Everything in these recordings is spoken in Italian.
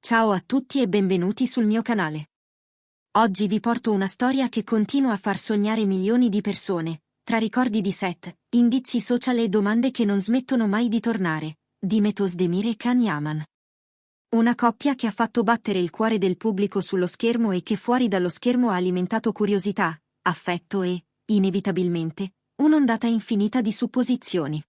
Ciao a tutti e benvenuti sul mio canale. Oggi vi porto una storia che continua a far sognare milioni di persone, tra ricordi di Seth, indizi social e domande che non smettono mai di tornare, di Mehmet Özdemir e Can Yaman. Una coppia che ha fatto battere il cuore del pubblico sullo schermo e che fuori dallo schermo ha alimentato curiosità, affetto e, inevitabilmente, un'ondata infinita di supposizioni.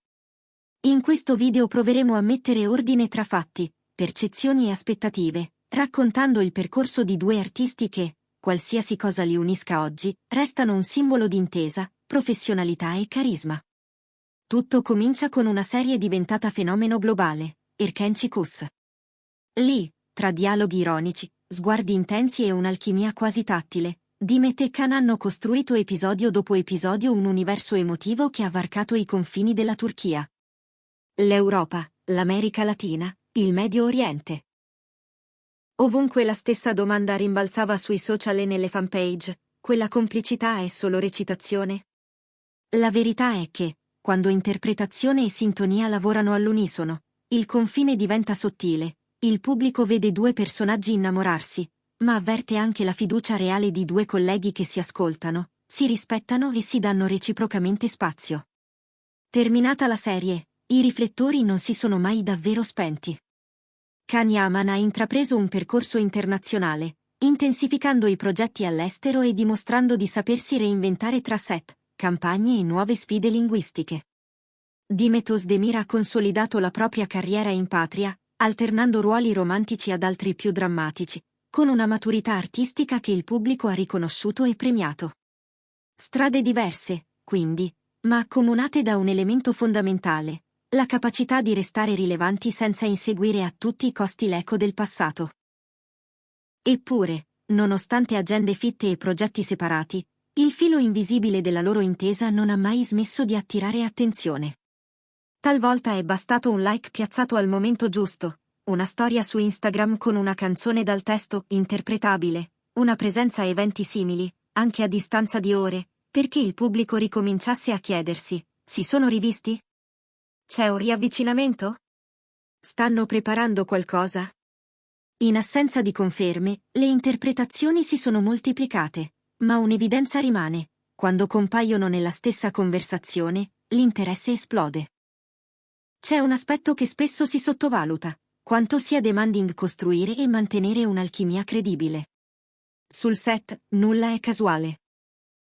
In questo video proveremo a mettere ordine tra fatti, percezioni e aspettative, raccontando il percorso di due artisti che, qualsiasi cosa li unisca oggi, restano un simbolo di intesa, professionalità e carisma. Tutto comincia con una serie diventata fenomeno globale, Erken Çikus. Lì, tra dialoghi ironici, sguardi intensi e un'alchimia quasi tattile, Dimet e Can hanno costruito episodio dopo episodio un universo emotivo che ha varcato i confini della Turchia, l'Europa, l'America Latina, il Medio Oriente. Ovunque la stessa domanda rimbalzava sui social e nelle fanpage: quella complicità è solo recitazione? La verità è che, quando interpretazione e sintonia lavorano all'unisono, il confine diventa sottile, il pubblico vede due personaggi innamorarsi, ma avverte anche la fiducia reale di due colleghi che si ascoltano, si rispettano e si danno reciprocamente spazio. Terminata la serie, i riflettori non si sono mai davvero spenti. Can Yaman ha intrapreso un percorso internazionale, intensificando i progetti all'estero e dimostrando di sapersi reinventare tra set, campagne e nuove sfide linguistiche. Dimet Özdemir ha consolidato la propria carriera in patria, alternando ruoli romantici ad altri più drammatici, con una maturità artistica che il pubblico ha riconosciuto e premiato. Strade diverse, quindi, ma accomunate da un elemento fondamentale: la capacità di restare rilevanti senza inseguire a tutti i costi l'eco del passato. Eppure, nonostante agende fitte e progetti separati, il filo invisibile della loro intesa non ha mai smesso di attirare attenzione. Talvolta è bastato un like piazzato al momento giusto, una storia su Instagram con una canzone dal testo interpretabile, una presenza a eventi simili, anche a distanza di ore, perché il pubblico ricominciasse a chiedersi: si sono rivisti? C'è un riavvicinamento? Stanno preparando qualcosa? In assenza di conferme, le interpretazioni si sono moltiplicate, ma un'evidenza rimane: quando compaiono nella stessa conversazione, l'interesse esplode. C'è un aspetto che spesso si sottovaluta: quanto sia demanding costruire e mantenere un'alchimia credibile. Sul set, nulla è casuale.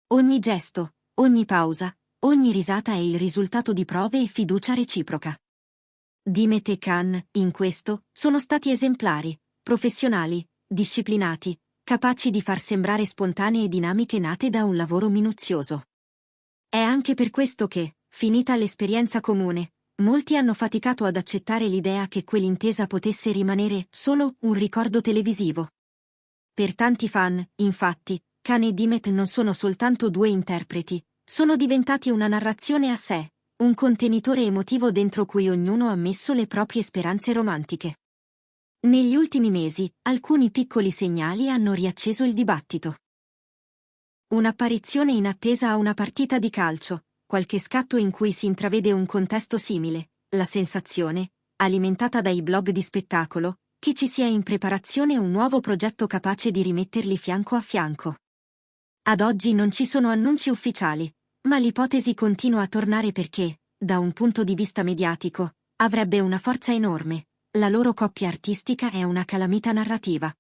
Ogni gesto, ogni pausa, ogni risata è il risultato di prove e fiducia reciproca. Dimet e Can, in questo, sono stati esemplari, professionali, disciplinati, capaci di far sembrare spontanee dinamiche nate da un lavoro minuzioso. È anche per questo che, finita l'esperienza comune, molti hanno faticato ad accettare l'idea che quell'intesa potesse rimanere solo un ricordo televisivo. Per tanti fan, infatti, Can e Dimet non sono soltanto due interpreti, sono diventati una narrazione a sé, un contenitore emotivo dentro cui ognuno ha messo le proprie speranze romantiche. Negli ultimi mesi, alcuni piccoli segnali hanno riacceso il dibattito. Un'apparizione inattesa a una partita di calcio, qualche scatto in cui si intravede un contesto simile, la sensazione, alimentata dai blog di spettacolo, che ci sia in preparazione un nuovo progetto capace di rimetterli fianco a fianco. Ad oggi non ci sono annunci ufficiali, ma l'ipotesi continua a tornare perché, da un punto di vista mediatico, avrebbe una forza enorme: la loro coppia artistica è una calamita narrativa.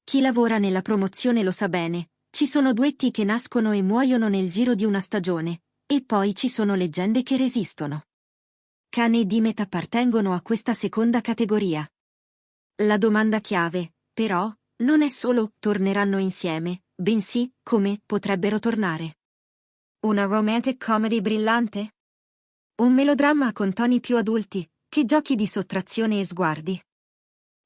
Chi lavora nella promozione lo sa bene, ci sono duetti che nascono e muoiono nel giro di una stagione, e poi ci sono leggende che resistono. Can e Dimet appartengono a questa seconda categoria. La domanda chiave, però, non è solo torneranno insieme, bensì come potrebbero tornare. Una romantic comedy brillante? Un melodramma con toni più adulti, che giochi di sottrazione e sguardi?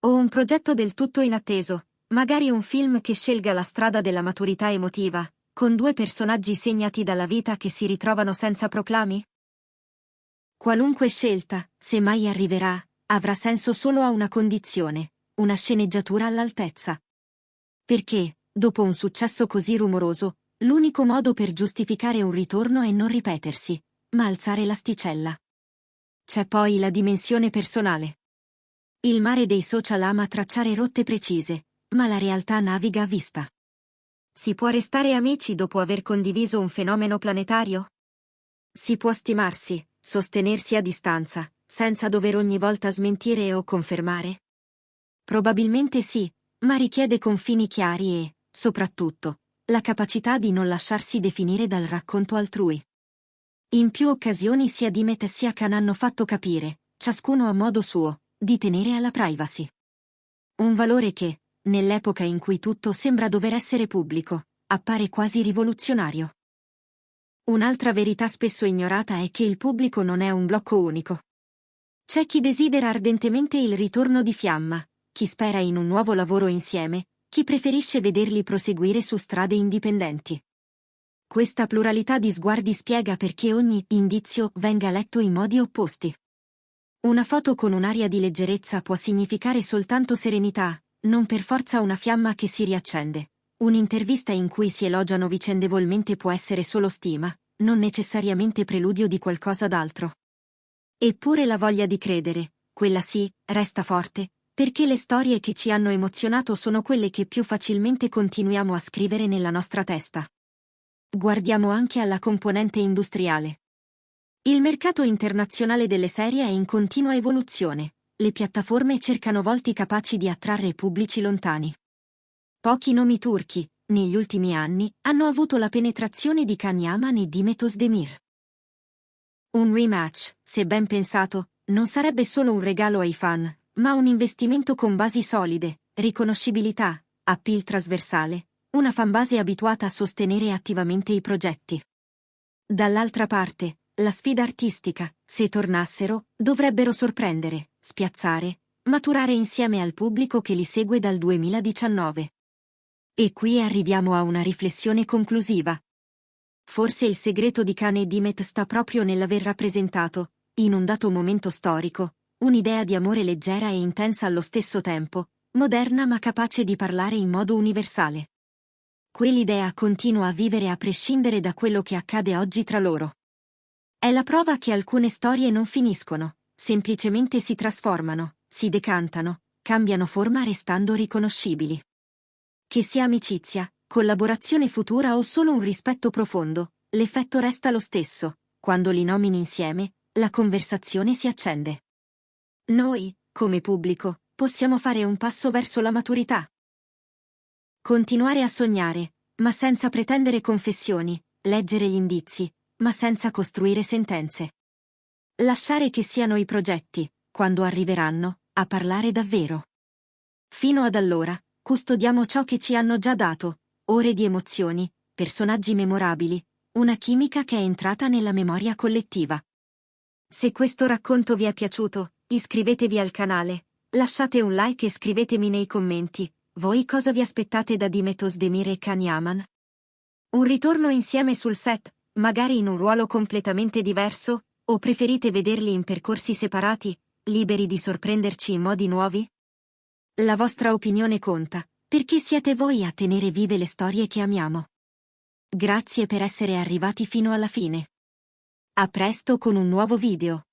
O un progetto del tutto inatteso, magari un film che scelga la strada della maturità emotiva, con due personaggi segnati dalla vita che si ritrovano senza proclami? Qualunque scelta, se mai arriverà, avrà senso solo a una condizione: una sceneggiatura all'altezza. Perché, dopo un successo così rumoroso, l'unico modo per giustificare un ritorno è non ripetersi, ma alzare l'asticella. C'è poi la dimensione personale. Il mare dei social ama tracciare rotte precise, ma la realtà naviga a vista. Si può restare amici dopo aver condiviso un fenomeno planetario? Si può stimarsi, sostenersi a distanza, senza dover ogni volta smentire o confermare? Probabilmente sì, ma richiede confini chiari e, soprattutto, la capacità di non lasciarsi definire dal racconto altrui. In più occasioni sia Dimet sia Khan hanno fatto capire, ciascuno a modo suo, di tenere alla privacy. Un valore che, nell'epoca in cui tutto sembra dover essere pubblico, appare quasi rivoluzionario. Un'altra verità spesso ignorata è che il pubblico non è un blocco unico. C'è chi desidera ardentemente il ritorno di Fiamma, chi spera in un nuovo lavoro insieme, chi preferisce vederli proseguire su strade indipendenti. Questa pluralità di sguardi spiega perché ogni indizio venga letto in modi opposti. Una foto con un'aria di leggerezza può significare soltanto serenità, non per forza una fiamma che si riaccende. Un'intervista in cui si elogiano vicendevolmente può essere solo stima, non necessariamente preludio di qualcosa d'altro. Eppure la voglia di credere, quella sì, resta forte, perché le storie che ci hanno emozionato sono quelle che più facilmente continuiamo a scrivere nella nostra testa. Guardiamo anche alla componente industriale. Il mercato internazionale delle serie è in continua evoluzione, le piattaforme cercano volti capaci di attrarre pubblici lontani. Pochi nomi turchi, negli ultimi anni, hanno avuto la penetrazione di Can Yaman e Dimet Özdemir. Un rematch, se ben pensato, non sarebbe solo un regalo ai fan, ma un investimento con basi solide, riconoscibilità, appeal trasversale, una fanbase abituata a sostenere attivamente i progetti. Dall'altra parte, la sfida artistica, se tornassero, dovrebbero sorprendere, spiazzare, maturare insieme al pubblico che li segue dal 2019. E qui arriviamo a una riflessione conclusiva. Forse il segreto di Khan e Dimet sta proprio nell'aver rappresentato, in un dato momento storico, un'idea di amore leggera e intensa allo stesso tempo, moderna ma capace di parlare in modo universale. Quell'idea continua a vivere a prescindere da quello che accade oggi tra loro. È la prova che alcune storie non finiscono, semplicemente si trasformano, si decantano, cambiano forma restando riconoscibili. Che sia amicizia, collaborazione futura o solo un rispetto profondo, l'effetto resta lo stesso, quando li nomini insieme, la conversazione si accende. Noi, come pubblico, possiamo fare un passo verso la maturità. Continuare a sognare, ma senza pretendere confessioni, leggere gli indizi, ma senza costruire sentenze. Lasciare che siano i progetti, quando arriveranno, a parlare davvero. Fino ad allora, custodiamo ciò che ci hanno già dato, ore di emozioni, personaggi memorabili, una chimica che è entrata nella memoria collettiva. Se questo racconto vi è piaciuto, iscrivetevi al canale, lasciate un like e scrivetemi nei commenti, voi cosa vi aspettate da Dimet Özdemir e Can Yaman? Un ritorno insieme sul set, magari in un ruolo completamente diverso, o preferite vederli in percorsi separati, liberi di sorprenderci in modi nuovi? La vostra opinione conta, perché siete voi a tenere vive le storie che amiamo. Grazie per essere arrivati fino alla fine. A presto con un nuovo video.